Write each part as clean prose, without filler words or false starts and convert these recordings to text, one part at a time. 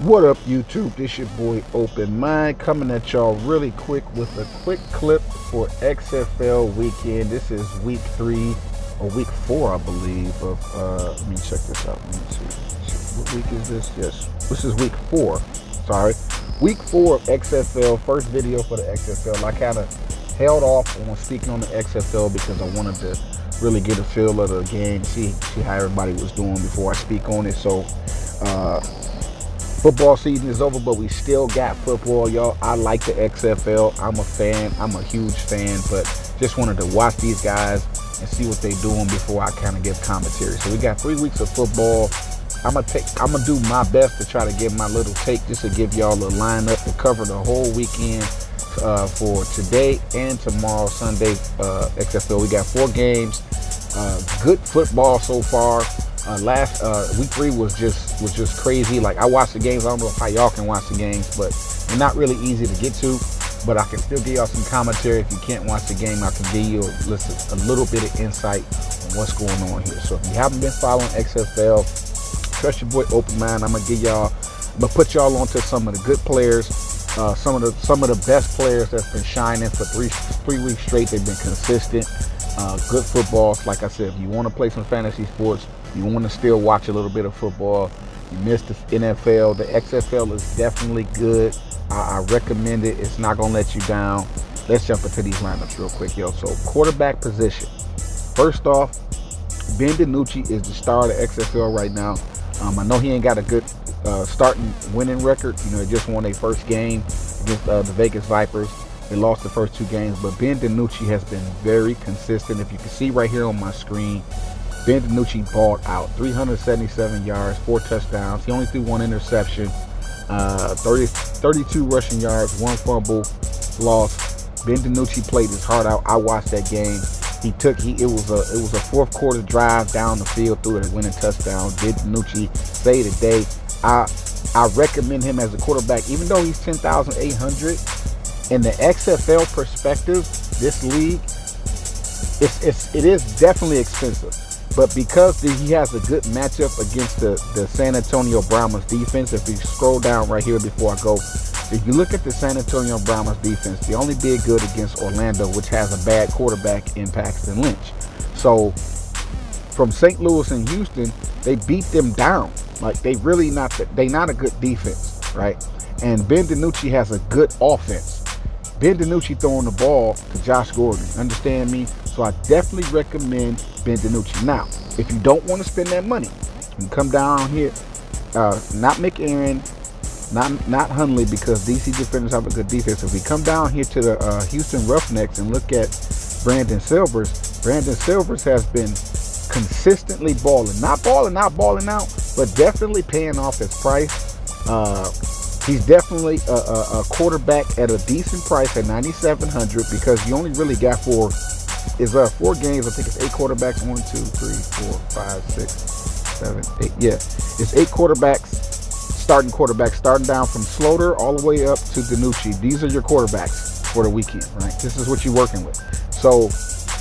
What up, YouTube? This your boy Open Mind coming at y'all really quick with a quick clip for XFL weekend. This is week 3 or week 4, I believe. Of let me check this out. Let me see. What week is this? Yes, this is week 4. Sorry, week 4 of XFL. First video for the XFL. I kind of held off on speaking on the XFL because I wanted to really get a feel of the game, see how everybody was doing before I speak on it. So. Football season is over, but we still got football, y'all. I like the XFL. I'm a fan. I'm a huge fan, but just wanted to watch these guys and see what they're doing before I kind of give commentary. So we got 3 weeks of football. I'm gonna do my best to try to give my little take, just to give y'all a lineup to cover the whole weekend for today and tomorrow, Sunday. XFL. We got 4 games. Good football so far. Last week 3 was just crazy. Like, I watched the games. I don't know how y'all can watch the games, but they're not really easy to get to. But I can still give y'all some commentary. If you can't watch the game, I can give you a little bit of insight on what's going on here. So if you haven't been following XFL, trust your boy Open Mind. I'm gonna put y'all onto some of the good players, some of the best players that's been shining for three weeks straight. They've been consistent. Good football. Like I said, if you want to play some fantasy sports, you want to still watch a little bit of football, you missed the NFL, the XFL is definitely good. I recommend it. It's not going to let you down. Let's jump into these lineups real quick, yo. So, quarterback position. First off, Ben DiNucci is the star of the XFL right now. I know he ain't got a good starting winning record. You know, they just won their first game against the Vegas Vipers. They lost the first 2 games, but Ben DiNucci has been very consistent. If you can see right here on my screen, Ben DiNucci balled out. 377 yards, 4 touchdowns. He only threw 1 interception, 32 rushing yards, 1 fumble loss. Ben DiNucci played his heart out. I watched that game. It was a 4th quarter drive down the field, threw a winning touchdown. Ben DiNucci saved the day. I recommend him as a quarterback, even though he's 10,800. In the XFL perspective, this league, it is definitely expensive. But because he has a good matchup against the San Antonio Brahmas defense, if you scroll down right here before I go, if you look at the San Antonio Brahmas defense, they only did good against Orlando, which has a bad quarterback in Paxton Lynch. So from St. Louis and Houston, they beat them down. Like, they not a good defense, right? And Ben DiNucci has a good offense. Ben DiNucci throwing the ball to Josh Gordon. Understand me? So I definitely recommend Ben DiNucci. Now, if you don't want to spend that money, you can come down here. Not McAaron, not Hundley, because DC defenders have a good defense. If we come down here to the Houston Roughnecks and look at Brandon Silvers has been consistently balling. Not balling out, but definitely paying off his price. He's definitely a quarterback at a decent price at 9,700, because you only really got 4 games. I think it's 8 quarterbacks. 1, 2, 3, 4, 5, 6, 7, 8. Yeah, it's 8 quarterbacks, starting down from Sloter all the way up to DiNucci. These are your quarterbacks for the weekend, right? This is what you're working with. So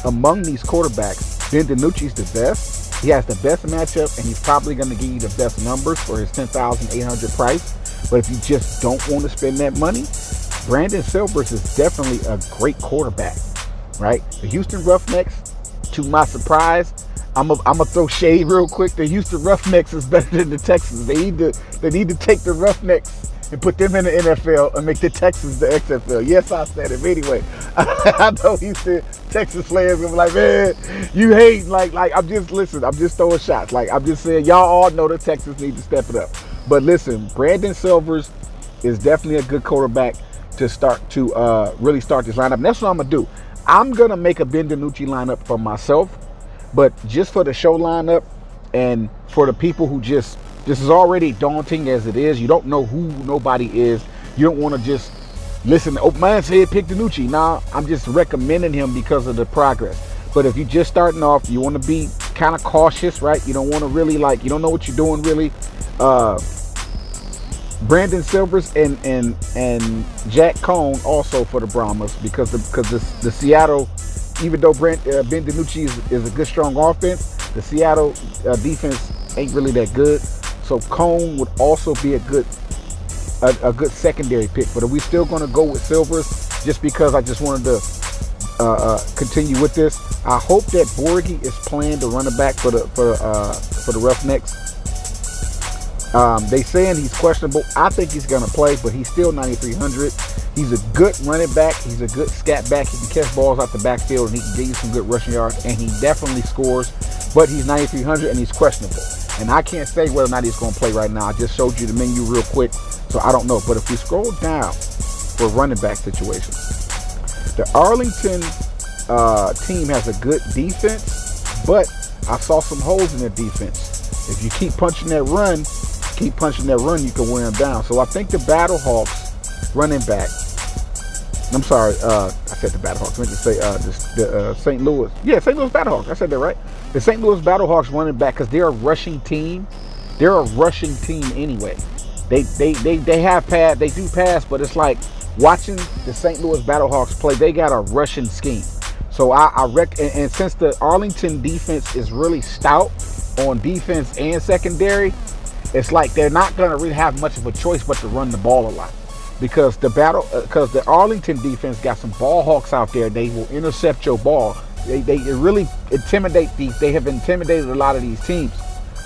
among these quarterbacks, Ben DiNucci's the best. He has the best matchup, and he's probably going to give you the best numbers for his 10,800 price. But if you just don't want to spend that money, Brandon Silvers is definitely a great quarterback, right? The Houston Roughnecks, to my surprise, I'm gonna throw shade real quick. The Houston Roughnecks is better than the Texans. They need to take the Roughnecks and put them in the NFL and make the Texans the XFL. Yes, I said it. Anyway, I know Houston Texas players gonna be like, man, you hate. Like I'm just throwing shots. Like, I'm just saying, y'all all know the Texans need to step it up. But listen, Brandon Silvers is definitely a good quarterback to really start this lineup. And that's what I'm gonna do. I'm gonna make a Ben DiNucci lineup for myself, but just for the show lineup and for the people who this is already daunting as it is. You don't know who nobody is. You don't want to just listen. Oh, man said pick DiNucci. Nah, I'm just recommending him because of the progress. But if you're just starting off, you want to be kind of cautious, right? You don't want to really, you don't know what you're doing really. Brandon Silvers and Jack Cohn also for the Brahmas, because the Seattle, even though Ben DiNucci is a good strong offense, the Seattle defense ain't really that good. So Cohn would also be a good a good secondary pick. But are we still going to go with Silvers just because I just wanted to continue with this? I hope that Borghi is playing the running back for the Roughnecks. They saying he's questionable. I think he's going to play, but he's still 9,300. He's a good running back. He's a good scat back. He can catch balls out the backfield, and he can get you some good rushing yards, and he definitely scores. But he's 9,300, and he's questionable. And I can't say whether or not he's going to play right now. I just showed you the menu real quick, so I don't know. But if we scroll down for running back situation, the Arlington team has a good defense, but I saw some holes in their defense. If you keep punching that run, you can wear them down. So I think the Battlehawks running back, I'm sorry, I said the Battlehawks. I meant to say the St. Louis. Yeah, St. Louis Battlehawks. I said that right. The St. Louis Battlehawks running back, because they're a rushing team. They're a rushing team anyway. They have pass. They do pass, but it's like watching the St. Louis Battlehawks play. They got a rushing scheme. So I reckon, and since the Arlington defense is really stout on defense and secondary, it's like they're not going to really have much of a choice but to run the ball a lot. Because the Arlington defense got some ball hawks out there. They will intercept your ball. They really intimidate these. They have intimidated a lot of these teams.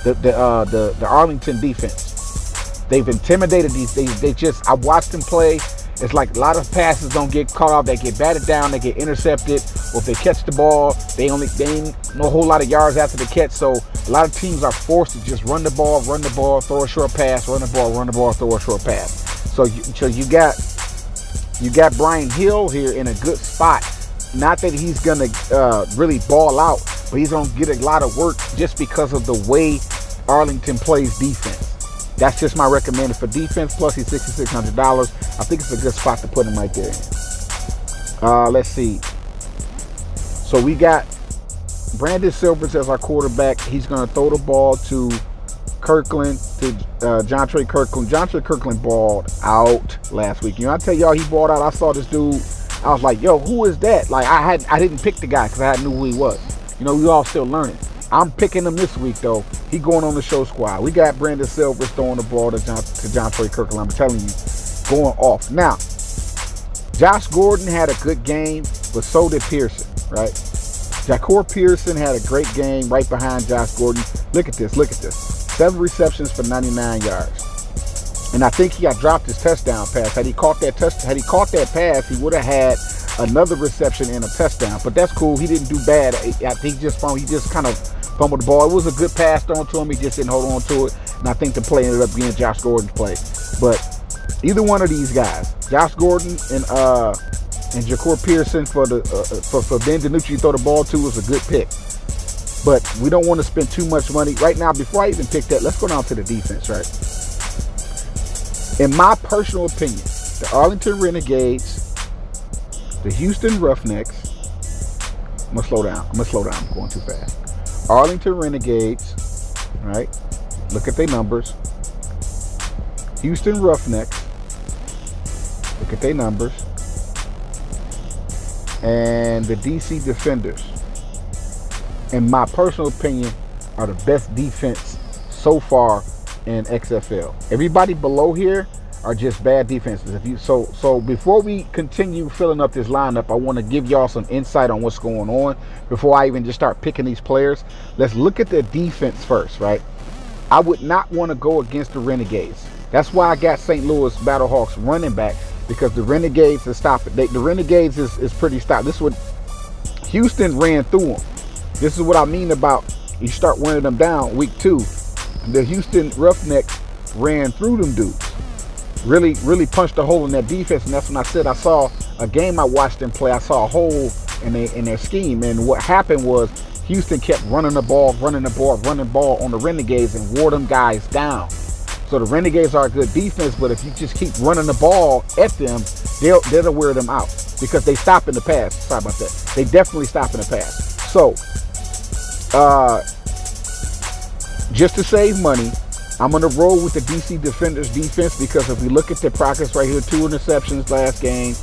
The Arlington defense. They've intimidated these. I watched them play. It's like a lot of passes don't get caught off. They get batted down. They get intercepted. Or if they catch the ball, they ain't no whole lot of yards after the catch. So a lot of teams are forced to just run the ball, throw a short pass, run the ball, throw a short pass. So you got Brian Hill here in a good spot. Not that he's gonna really ball out, but he's gonna get a lot of work just because of the way Arlington plays defense. That's just my recommended for defense. Plus he's $6,600. I think it's a good spot to put him right there. Let's see. So we got Brandon Silvers as our quarterback. He's gonna throw the ball to Kirkland, to Jontre Kirkland. Jontre Kirkland balled out last week. You know, I tell y'all, he balled out. I saw this dude. I was like, yo, who is that? Like, I didn't pick the guy because I knew who he was. You know, we all still learning. I'm picking him this week, though. He going on the show squad. We got Brandon Silvers throwing the ball to Jontre Kirkland. I'm telling you, going off. Now, Josh Gordon had a good game, but so did Pearson, right? Ja'Cour Pearson had a great game right behind Josh Gordon. Look at this. 7 receptions for 99 yards. And I think he got dropped his touchdown pass. Had he caught that pass, he would have had another reception and a touchdown. But that's cool. He didn't do bad. He just kind of fumbled the ball. It was a good pass thrown to him. He just didn't hold on to it. And I think the play ended up being Josh Gordon's play. But either one of these guys, Josh Gordon and Ja'Cour Pearson for Ben DiNucci to throw the ball to was a good pick. But we don't want to spend too much money. Right now, before I even pick that, let's go down to the defense, right? In my personal opinion, the Arlington Renegades, the Houston Roughnecks, I'm going to slow down. I'm going too fast. Arlington Renegades, right? Look at their numbers. Houston Roughnecks, look at their numbers. And the DC Defenders, in my personal opinion, are the best defense so far in XFL. Everybody below here are just bad defenses. So before we continue filling up this lineup, I want to give y'all some insight on what's going on before I even just start picking these players. Let's look at the defense first, right? I would not want to go against the Renegades. That's why I got St. Louis Battlehawks running back, because the Renegades is stopping. The Renegades is pretty stout. This is what Houston ran through them. This is what I mean about you start wearing them down week 2. The Houston Roughnecks ran through them dudes. Really punched a hole in that defense, and that's when I said I saw a game I watched them play. I saw a hole in their scheme, and what happened was Houston kept running the ball on the Renegades and wore them guys down. So the Renegades are a good defense, but if you just keep running the ball at them, they'll wear them out because they stop in the pass. Sorry about that. They definitely stop in the pass. So, just to save money, I'm going to roll with the DC Defenders defense, because if we look at their progress right here, 2 interceptions last game,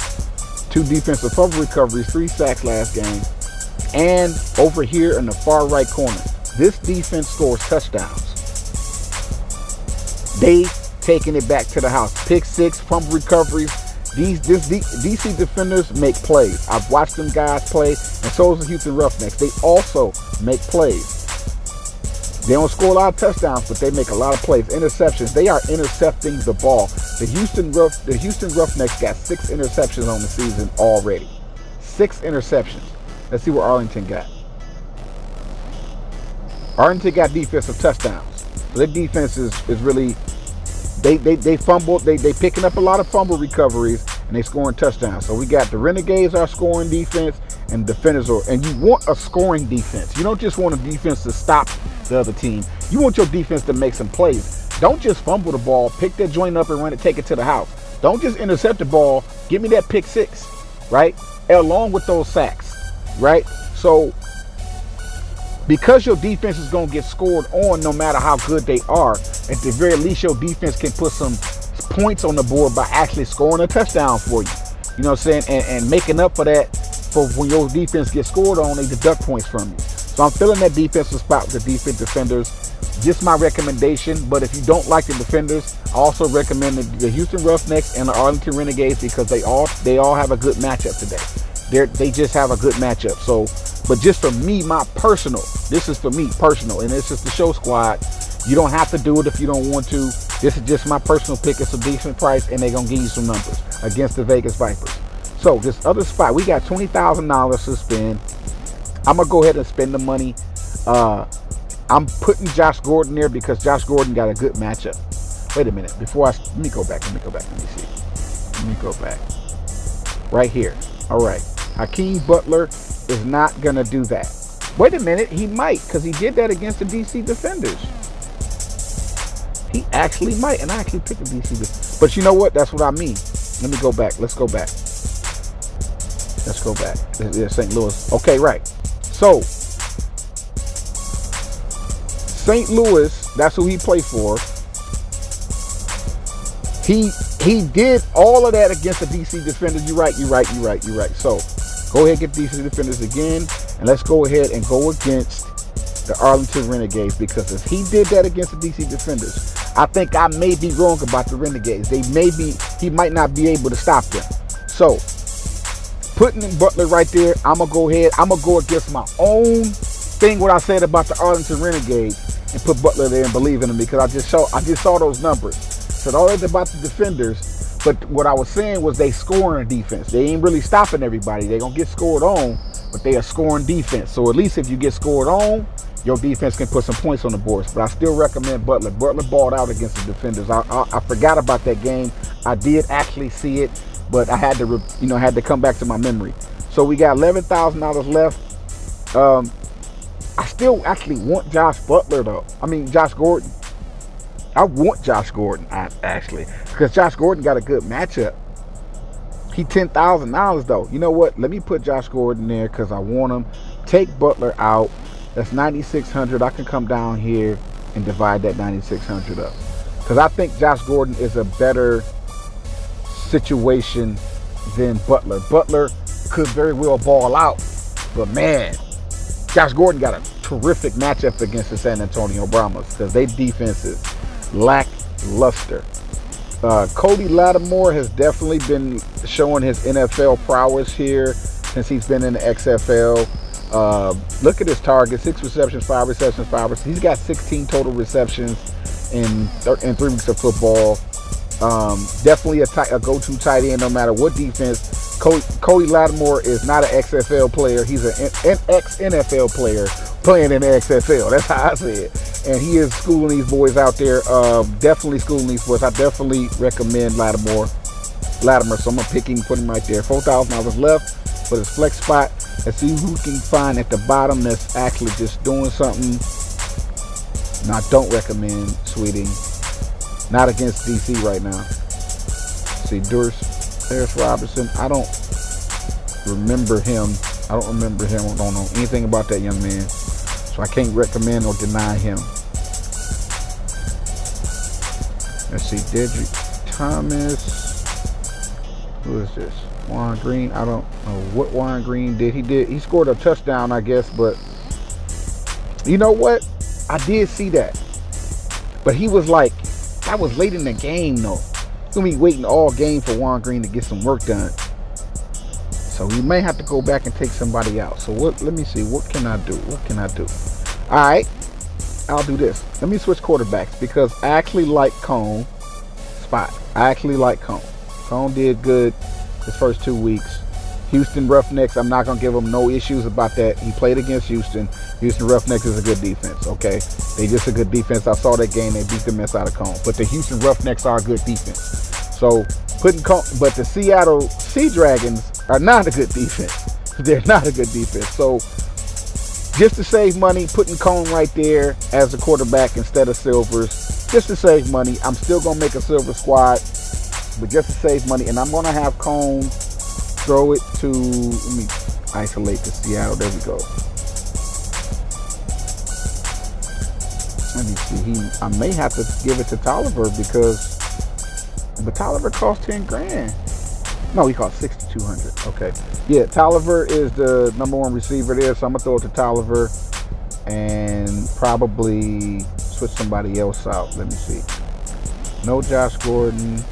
2 defensive fumble recoveries, 3 sacks last game, and over here in the far right corner, this defense scores touchdowns. They taking it back to the house. Pick six, fumble recoveries. These DC defenders make plays. I've watched them guys play, and so does the Houston Roughnecks. They also make plays. They don't score a lot of touchdowns, but they make a lot of plays. Interceptions. They are intercepting the ball. The Houston Roughnecks got 6 interceptions on the season already. 6 interceptions. Let's see what Arlington got. Arlington got defensive touchdowns. Their defense is really, they fumbled. They picking up a lot of fumble recoveries, and they scoring touchdowns. So we got the Renegades are scoring defense, and defenders are. And you want a scoring defense. You don't just want a defense to stop the other team. You want your defense to make some plays. Don't just fumble the ball, pick that joint up and run it, take it to the house. Don't just intercept the ball. Give me that pick six, right? Along with those sacks, right? So because your defense is going to get scored on no matter how good they are, at the very least your defense can put some points on the board by actually scoring a touchdown for you. You know what I'm saying? And making up for that, for when your defense gets scored on, they deduct points from you. So I'm feeling that defensive spot with the defense defenders. Just my recommendation. But if you don't like the defenders, I also recommend the Houston Roughnecks and the Arlington Renegades because they all have a good matchup today. They just have a good matchup. So, but just for me, my personal, this is for me personal, and this is the show squad. You don't have to do it if you don't want to. This is just my personal pick. It's a decent price, and they're gonna give you some numbers against the Vegas Vipers. So this other spot, we got $20,000 to spend. I'm gonna go ahead and spend the money. I'm putting Josh Gordon there because Josh Gordon got a good matchup. Wait a minute. Let me go back. Let me see. Let me go back. Right here. All right. Hakeem Butler is not gonna do that. Wait a minute. He might, because he did that against the DC defenders. He actually might, and I actually picked the DC defenders. But you know what? That's what I mean. Let me go back. Let's go back. Let's go back. Yeah, St. Louis. Okay, right. So, St. Louis, that's who he played for. He did all of that against the DC defenders. You're right. So, go ahead and get DC defenders again, and let's go ahead and go against the Arlington Renegades, because if he did that against the DC defenders, I think I may be wrong about the Renegades. He might not be able to stop them. So, putting in Butler right there, I'm going to go ahead. I'm going to go against my own thing, what I said about the Arlington Renegades, and put Butler there and believe in him, because I just saw those numbers. Said all that about the defenders, but what I was saying was they scoring defense. They ain't really stopping everybody. They're going to get scored on, but they are scoring defense. So at least if you get scored on, your defense can put some points on the boards. But I still recommend Butler. Butler balled out against the defenders. I forgot about that game. I did actually see it, but I had to, had to come back to my memory. So we got $11,000 left. I still actually want Josh Butler though. Josh Gordon. I want Josh Gordon actually, because Josh Gordon got a good matchup. He $10,000 though. You know what? Let me put Josh Gordon there because I want him. Take Butler out. That's $9,600. I can come down here and divide that $9,600 up, because I think Josh Gordon is a better situation than Butler. Butler could very well ball out, but man, Josh Gordon got a terrific matchup against the San Antonio Brahmas because their defense is lackluster. Cody Lattimore has definitely been showing his NFL prowess here since he's been in the XFL. Look at his target: 6 receptions, 5 receptions, 5 receptions. He's got 16 total receptions in 3 weeks of football. Definitely a go-to tight end no matter what defense. Cody Lattimore is not an XFL player. He's an ex-NFL player playing in the XFL. That's how I say it. And he is schooling these boys out there. Definitely schooling these boys. I definitely recommend Lattimore. So I'm going to pick him and put him right there. $4,000 left for this flex spot. Let's see who we can find at the bottom that's actually just doing something. No, I don't recommend Sweeting. Not against DC right now. See, Harris Robinson. I don't remember him. I don't know anything about that young man. So I can't recommend or deny him. Let's see, Dedrick Thomas. Who is this? Juan Green. I don't know what Juan Green did. He scored a touchdown, I guess, but you know what? I did see that. But he was like That was late in the game, though. You're going to be waiting all game for Juan Green to get some work done. So we may have to go back and take somebody out. So let me see. What can I do? All right. I'll do this. Let me switch quarterbacks because I actually like Cone spot. Cone did good his first 2 weeks. Houston Roughnecks, I'm not going to give them no issues about that. He played against Houston. Houston Roughnecks is a good defense, okay? They just a good defense. I saw that game. They beat the mess out of Cone. But the Houston Roughnecks are a good defense. So putting Cone, but the Seattle Sea Dragons are not a good defense. They're not a good defense. So just to save money, putting Cone right there as a quarterback instead of Silvers, just to save money. I'm still going to make a Silver squad, but just to save money. And I'm going to have Cone throw it to, let me isolate the Seattle. There we go. Let me see. I may have to give it to Tolliver but Tolliver cost 10 grand. No, he cost 6,200. Okay. Yeah, Tolliver is the number one receiver there, so I'm gonna throw it to Tolliver and probably switch somebody else out. Let me see. No Josh Gordon.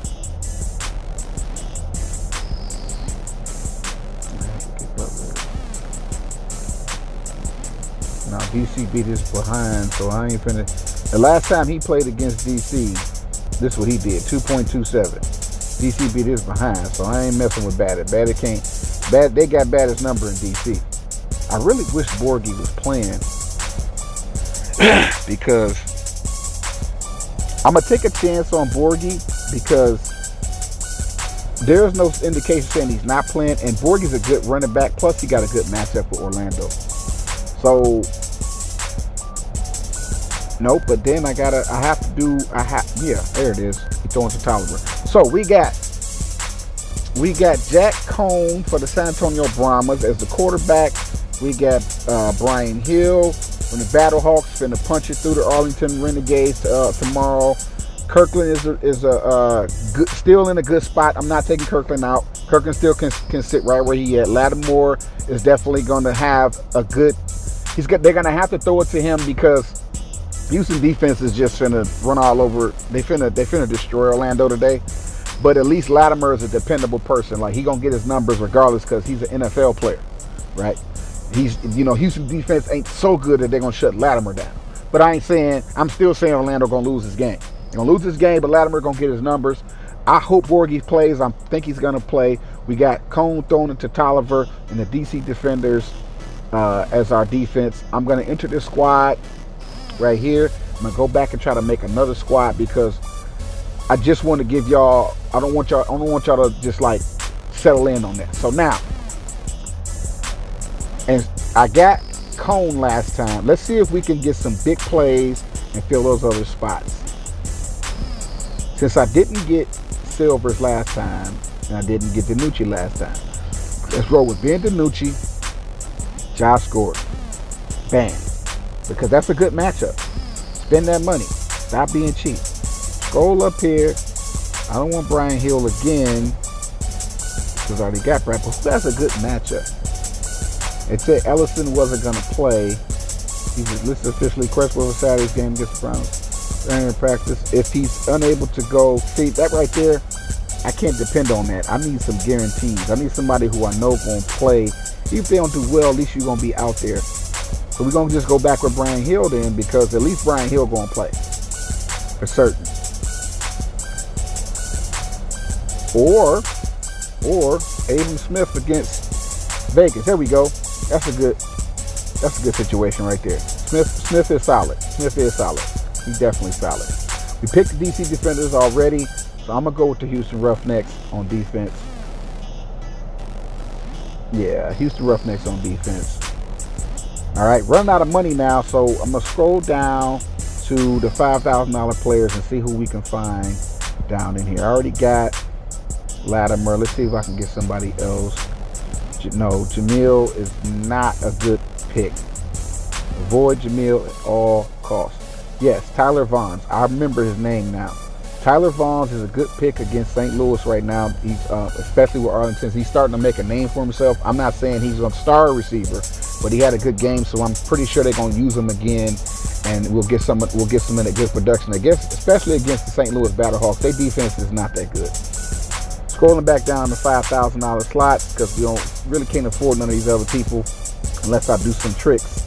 Now DC beat his behind, so I ain't finna. The last time he played against DC, this is what he did, 2.27. DC beat his behind, so I ain't messing with Badditt. They got Badditt's number in DC. I really wish Borgie was playing because I'm gonna take a chance on Borgie because there's no indication saying he's not playing, and Borgie's a good running back. Plus, he got a good matchup with Orlando. So, nope. But then yeah, there it is. He throwing to Tolliver. So we got Jack Cone for the San Antonio Brahmas as the quarterback. We got Brian Hill from the Battlehawks finna punch it through the Arlington Renegades tomorrow. Kirkland is still in a good spot. I'm not taking Kirkland out. Kirkland still can sit right where he at. Lattimore is definitely going to have a good. They're going to have to throw it to him because Houston defense is just finna run all over. They finna destroy Orlando today. But at least Lattimore is a dependable person. Like, he gonna get his numbers regardless because he's an NFL player, right? Houston defense ain't so good that they're gonna shut Lattimore down. But I'm still saying Orlando gonna lose his game. They're gonna lose his game, but Lattimore gonna get his numbers. I hope Borgie plays. I think he's gonna play. We got Cone thrown into Tolliver and the DC defenders as our defense. I'm gonna enter this squad right here. I'm gonna go back and try to make another squad because I just want to give y'all. I don't want y'all to just like settle in on that. So now, and I got Cone last time. Let's see if we can get some big plays and fill those other spots. Since I didn't get Silvers last time and I didn't get DiNucci last time, let's roll with Ben DiNucci, Josh Gordon, bam, because that's a good matchup. Spend that money. Stop being cheap. Scroll up here. I don't want Brian Hill again because I already got Brad, but that's a good matchup. It said Ellison wasn't going to play. He's listed officially. Crestwell for Saturday's game against the Browns. In practice. If he's unable to go, see that right there, I can't depend on that. I need some guarantees. I need somebody who I know going to play. Even if they don't do well, at least you're going to be out there. So we're going to just go back with Brian Hill then because at least Brian Hill going to play for certain. Or Abram Smith against Vegas. There we go. That's a good situation right there. Smith is solid. He's definitely solid. We picked the DC defenders already, so I'm gonna go with the Houston Roughnecks on defense. Yeah, Houston Roughnecks on defense. All right, running out of money now, so I'm gonna scroll down to the $5,000 players and see who we can find down in here. I already got Lattimore. Let's see if I can get somebody else. No, Jamil is not a good pick. Avoid Jamil at all costs. Yes, Tyler Vaughns. I remember his name now. Tyler Vaughns is a good pick against St. Louis right now. He's especially with Arlington. He's starting to make a name for himself. I'm not saying he's a star receiver, but he had a good game, so I'm pretty sure they're going to use him again, and we'll get some in a good production. I guess, especially against the St. Louis Battlehawks. Their defense is not that good. Scrolling back down to $5,000 slots because we really can't afford none of these other people unless I do some tricks.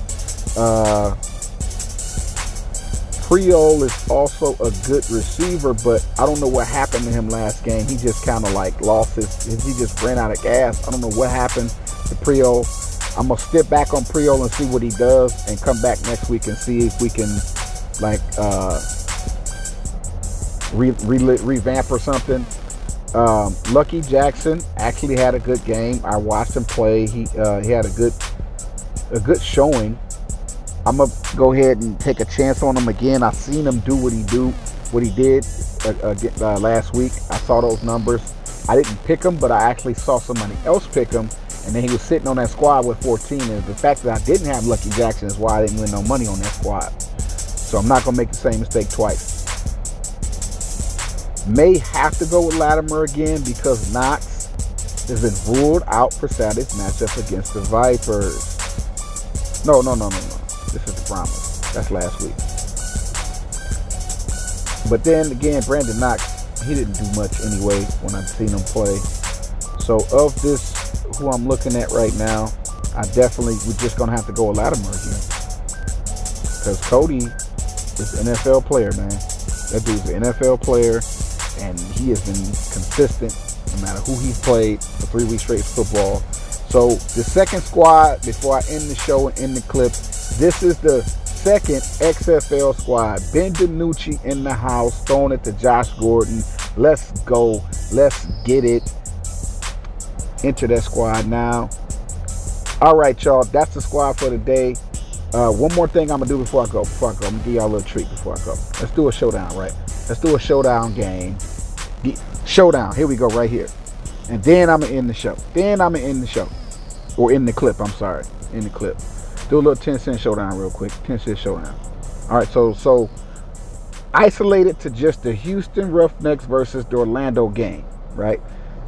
Creole is also a good receiver, but I don't know what happened to him last game. He just kind of like lost he just ran out of gas. I don't know what happened to Creole. I'm going to step back on Creole and see what he does and come back next week and see if we can like revamp or something. Lucky Jackson actually had a good game. I watched him play. He had a good showing. I'm gonna go ahead and take a chance on him again. I've seen him do what he did last week. I saw those numbers. I didn't pick him, but I actually saw somebody else pick him, and then he was sitting on that squad with 14. And the fact that I didn't have Lucky Jackson is why I didn't win no money on that squad. So I'm not gonna make the same mistake twice. May have to go with Latimer again because Knox has been ruled out for Saturday's matchup against the Vipers. No. This is the Brahmas. That's last week. But then again, Brandon Knox, he didn't do much anyway when I've seen him play. So of this, who I'm looking at right now, we're just going to have to go with Latimer again. Because Cody is an NFL player, man. That dude's an NFL player, and he has been consistent no matter who he's played for 3 weeks straight football. So the second squad, before I end the show and end the clip, this is the second XFL squad. Ben DiNucci in the house, throwing it to Josh Gordon. Let's go. Let's get it. Enter that squad now. All right, y'all. That's the squad for today. One more thing I'm going to do before I go. I'm going to give y'all a little treat before I go. Let's do a showdown, right? Let's do a showdown game. Showdown. Here we go right here. And then I'm going to end the show. Or in the clip, I'm sorry. In the clip. Do a little 10-cent showdown real quick. 10-cent showdown. All right, so isolated to just the Houston Roughnecks versus the Orlando game, right?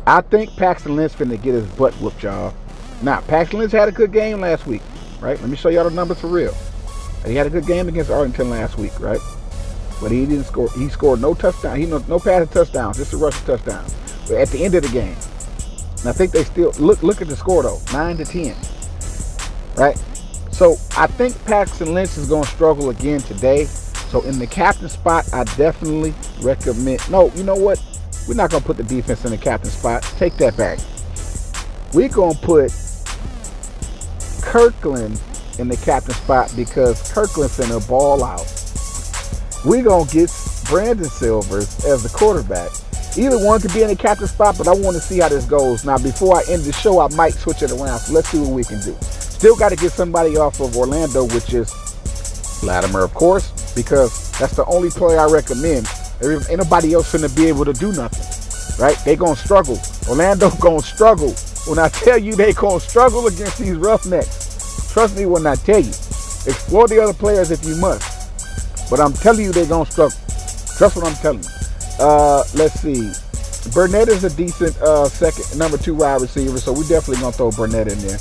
I think Paxton Lynch finna get his butt whooped, y'all. Now, Paxton Lynch had a good game last week, right? Let me show y'all the numbers for real. He had a good game against Arlington last week, right? But he didn't score. He scored no touchdown. No passing touchdowns, just a rushing touchdown. But at the end of the game, and I think they still look at the score though, 9-10, right? So I think Paxton Lynch is going to struggle again today. So in the captain spot, I definitely recommend. No, you know what? We're not going to put the defense in the captain spot. Take that back. We're going to put Kirkland in the captain spot because Kirkland's finna ball out. We're going to get Brandon Silvers as the quarterback. Either one could be in the captain spot, but I want to see how this goes. Now, before I end the show, I might switch it around. So let's see what we can do. Still got to get somebody off of Orlando, which is Latimer, of course, because that's the only player I recommend. Ain't nobody else finna be able to do nothing, right? They gonna struggle. Orlando gonna struggle. When I tell you they gonna struggle against these Roughnecks, trust me when I tell you. Explore the other players if you must, but I'm telling you they gonna struggle. Trust what I'm telling you. Let's see. Burnett is a decent number 2 wide receiver, so we definitely gonna throw Burnett in there.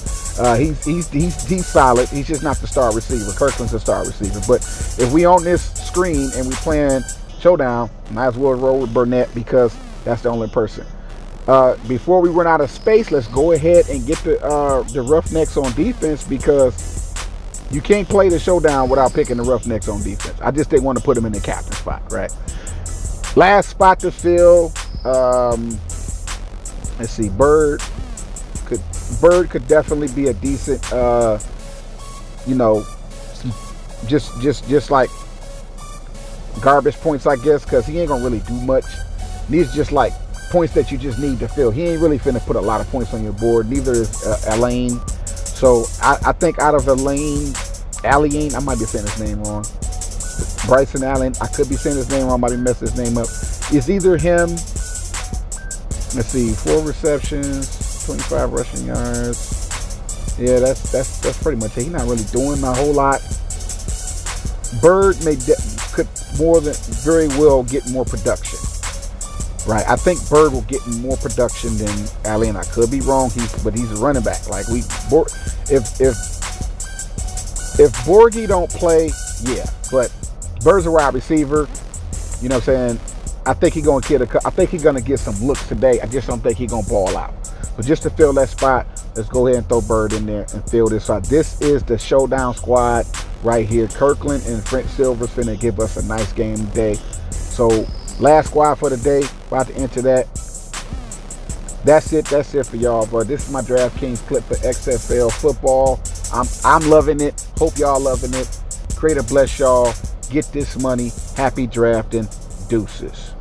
He's solid. He's just not the star receiver. Kirkland's the star receiver. But if we on this screen and we playing showdown, might as well roll with Burnett because that's the only person. Before we run out of space, let's go ahead and get the Roughnecks on defense because you can't play the showdown without picking the Roughnecks on defense. I just didn't want to put them in the captain spot, right? Last spot to fill. Let's see. Bird could definitely be a decent, just like garbage points, I guess, because he ain't gonna really do much. These are just like points that you just need to fill. He ain't really finna put a lot of points on your board. Neither is Alain. So I think out of Alain, I might be saying his name wrong. Bryson Allen, I could be saying his name wrong. I might be messing his name up. It's either him. Let's see, 4 receptions, 25 rushing yards. Yeah, that's pretty much it. He's not really doing a whole lot. Bird could very well get more production. Right. I think Bird will get more production than Allen. I could be wrong. But he's a running back. Like if Borgie don't play, yeah. But Bird's a wide receiver. You know what I'm saying? I think he's gonna get some looks today. I just don't think he's gonna ball out. But just to fill that spot, let's go ahead and throw Bird in there and fill this spot. This is the showdown squad right here. Kirkland and French Silver's finna give us a nice game today. So last squad for the day. About to enter that. That's it for y'all, bro. This is my DraftKings clip for XFL football. I'm loving it. Hope y'all loving it. Creator bless y'all. Get this money. Happy drafting. Deuces.